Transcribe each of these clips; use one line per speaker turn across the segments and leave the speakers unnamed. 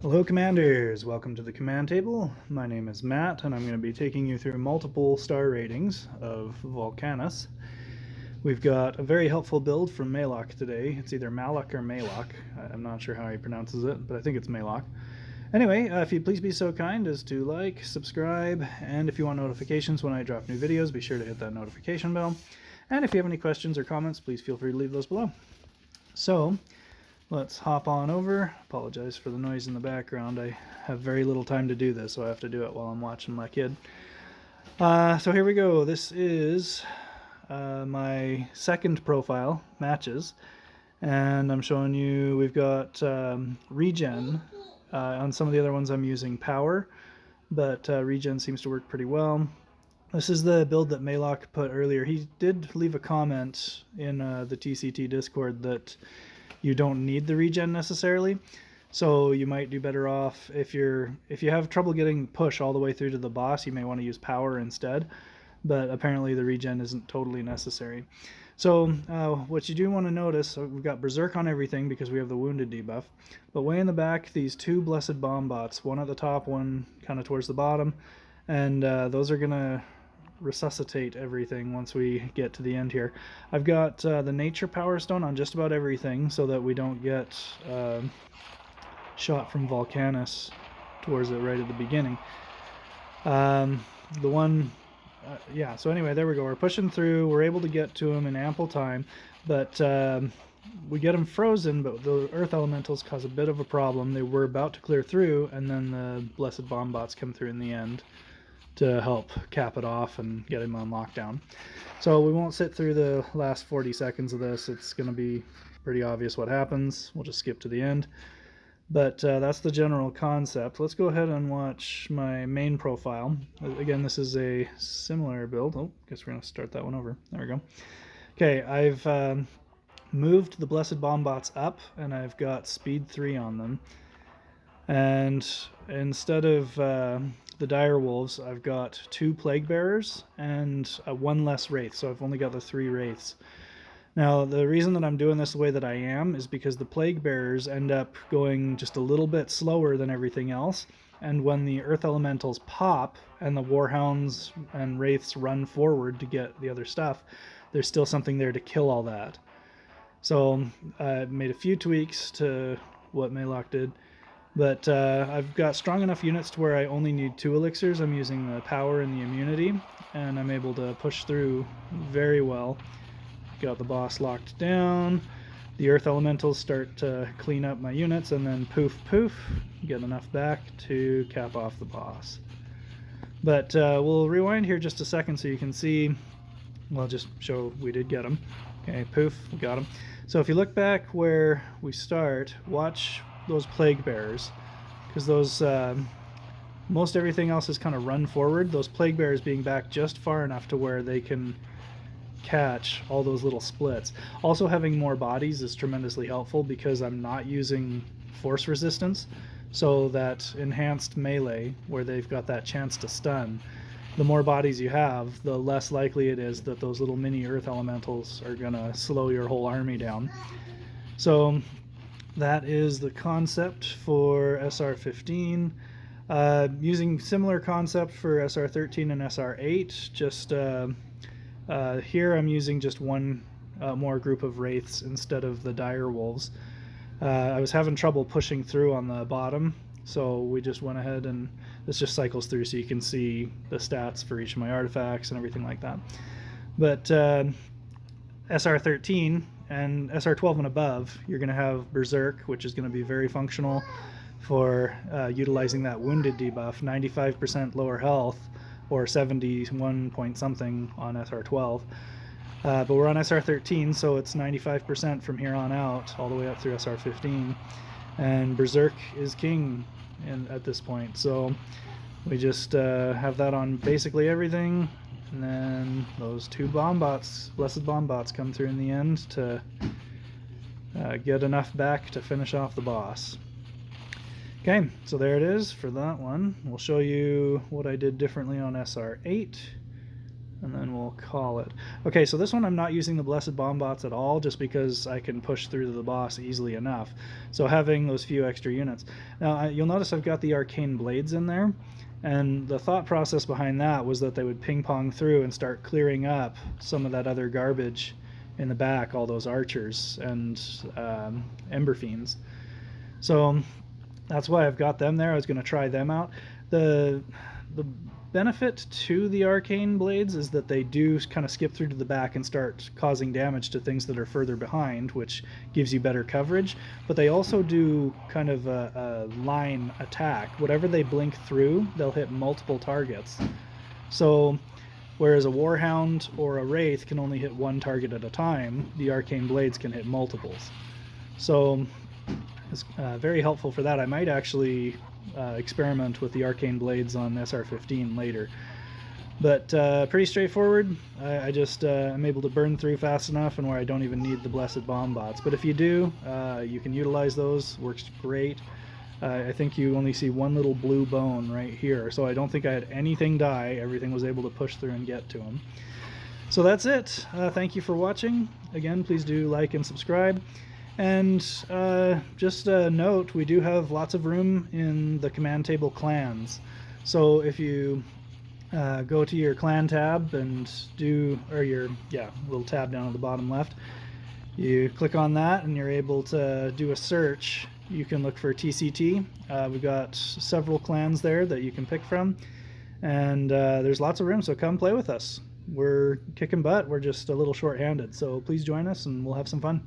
Hello Commanders, welcome to the command table. My name is Matt and I'm going to be taking you through multiple star ratings of Volcanus. We've got a very helpful build from Malok today. It's either Malok or Malok. I'm not sure how he pronounces it, but I think it's Malok. Anyway, if you'd please be so kind as to like, subscribe, and if you want notifications when I drop new videos, be sure to hit that notification bell. And if you have any questions or comments, please feel free to leave those below. So, let's hop on over. Apologize for the noise in the background. I have very little time to do this, so I have to do it while I'm watching my kid. So here we go. This is my second profile, matches. And I'm showing you, we've got regen. On some of the other ones I'm using power, but regen seems to work pretty well. This is the build that Malok put earlier. He did leave a comment in the TCT Discord that you don't need the regen necessarily, so you might do better off if you have trouble getting push all the way through to the boss. You may want to use power instead, but apparently the regen isn't totally necessary. So what you do want to notice, so we've got Berserk on everything because we have the wounded debuff, but way in the back these two blessed bombots, one at the top, one kind of towards the bottom, and those are gonna resuscitate everything once we get to the end here. I've got the nature power stone on just about everything so that we don't get shot from Volcanus towards it right at the beginning. Yeah, so anyway, there we go. We're pushing through. We're able to get to him in ample time, but we get him frozen, but the earth elementals cause a bit of a problem. They were about to clear through, and then the blessed bombots come through in the end to help cap it off and get him on lockdown. So we won't sit through the last 40 seconds of this. It's going to be pretty obvious what happens. We'll just skip to the end. But that's the general concept. Let's go ahead and watch my main profile. Again, this is a similar build. Oh, guess we're going to start that one over. There we go. Okay, I've moved the Blessed Bombots up, and I've got speed 3 on them. And instead of the dire wolves, I've got 2 plague bearers and 1 less wraith, so I've only got the 3 wraiths. Now, the reason that I'm doing this the way that I am is because the plague bearers end up going just a little bit slower than everything else, and when the earth elementals pop and the warhounds and wraiths run forward to get the other stuff, there's still something there to kill all that. So I made a few tweaks to what Malok did. But I've got strong enough units to where I only need 2 elixirs. I'm using the power and the immunity, and I'm able to push through very well. Got the boss locked down. The earth elementals start to clean up my units, and then poof poof, get enough back to cap off the boss. But we'll rewind here just a second so you can see. Well, just show we did get him. Okay, poof, we got him. So if you look back where we start, watch those plague bearers, because those most everything else is kind of run forward. Those plague bearers being back just far enough to where they can catch all those little splits. Also, having more bodies is tremendously helpful because I'm not using force resistance, so that enhanced melee where they've got that chance to stun, the more bodies you have, the less likely it is that those little mini earth elementals are gonna slow your whole army down. So that is the concept for SR15. Using similar concept for SR13 and SR8, just here I'm using just 1 more group of wraiths instead of the dire wolves. I was having trouble pushing through on the bottom, so we just went ahead and this just cycles through so you can see the stats for each of my artifacts and everything like that. But SR13 and SR12 and above, you're going to have Berserk, which is going to be very functional for utilizing that wounded debuff, 95% lower health, or 71 point something on SR12. But we're on SR13, so it's 95% from here on out, all the way up through SR15. And Berserk is king at this point, so we just have that on basically everything. And then those 2 bombots, blessed bombots, come through in the end to get enough back to finish off the boss. Okay, so there it is for that one. We'll show you what I did differently on SR8. and then we'll call it. Okay, so this one I'm not using the Blessed Bombots at all, just because I can push through to the boss easily enough. So having those few extra units. Now you'll notice I've got the Arcane Blades in there, and the thought process behind that was that they would ping pong through and start clearing up some of that other garbage in the back, all those archers and Ember Fiends. So that's why I've got them there. I was going to try them out. The benefit to the Arcane Blades is that they do kind of skip through to the back and start causing damage to things that are further behind, which gives you better coverage. But they also do kind of a line attack. Whatever they blink through, they'll hit multiple targets. So whereas a Warhound or a Wraith can only hit one target at a time, the Arcane Blades can hit multiples. So it's very helpful for that. I might actually experiment with the Arcane Blades on SR15 later. But pretty straightforward. I just am able to burn through fast enough and where I don't even need the Blessed Bombots. But if you do, you can utilize those. Works great. I think you only see one little blue bone right here, so I don't think I had anything die. Everything was able to push through and get to them. So that's it. Thank you for watching. Again, please do like and subscribe. And just a note, we do have lots of room in the command table clans. So if you go to your clan tab and or your little tab down at the bottom left, you click on that and you're able to do a search. You can look for TCT. We've got several clans there that you can pick from, and there's lots of room, so come play with us. We're kicking butt. We're just a little short-handed, so please join us and we'll have some fun.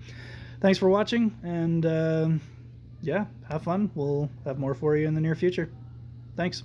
Thanks for watching, and yeah, have fun. We'll have more for you in the near future. Thanks.